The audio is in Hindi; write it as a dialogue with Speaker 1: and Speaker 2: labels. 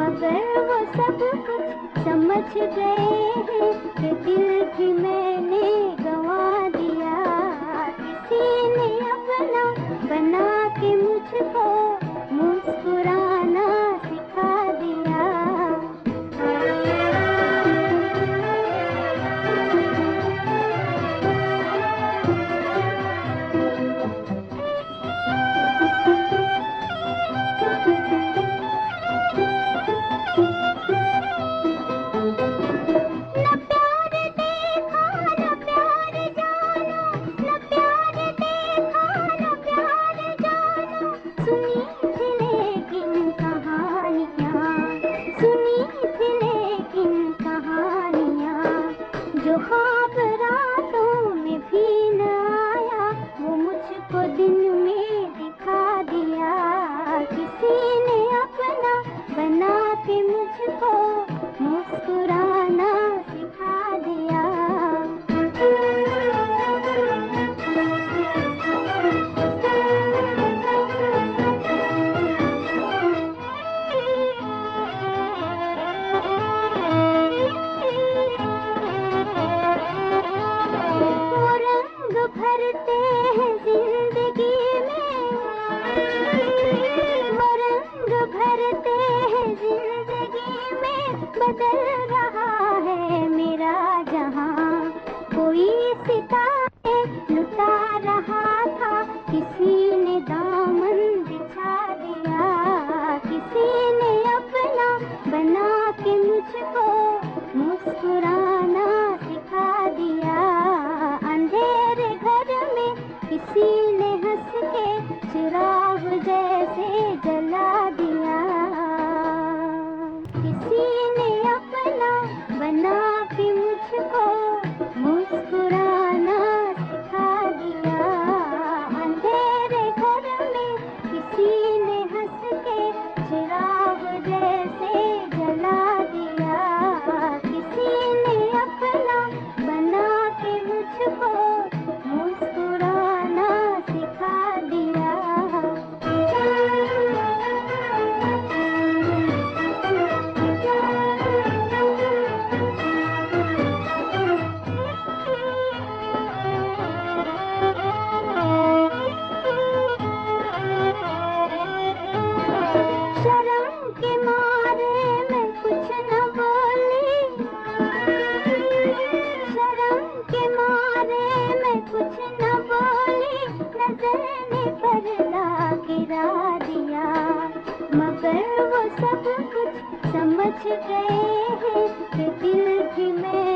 Speaker 1: मगर वो सब कुछ समझ गए हैं कि दिल भी मैंने गंवा दिया। किसी ने अपना बना के मुझको मुस्कुराना सिखा दिया। जो ख्वाब रातों में भी न आया वो मुझको दिन में दिखा दिया। किसी ने अपना बना के मुझको मुस्कुराना सिखा दिया। भरते हैं जिंदगी में, वो रंग भरते हैं जिंदगी में। बदल रहा है मेरा जहां, कोई सितारे लुटा रहा था, किसी ने दामन बिछा दिया। किसी ने अपना बना के मुझको मुस्कुराना सिखा दिया। अंधेरे घर में किसी ने हंस के चिराग जैसे जला दिया। किसी ने अपना बना के मुझको मुस्कुराना सिखा दिया। अंधेरे घर में किसी ने हंस के चिराग जैसे जला दिया। किसी ने अपना बना के मुझको मुस्कुराना सिखा दिया। शर्म के मारे मैं कुछ न बोली, शर्म के मारे मैं कुछ न बोली। नजर ने पर्दा गिरा दिया, मगर वो सब कुछ समझ गए हैं कि दिल भी मैं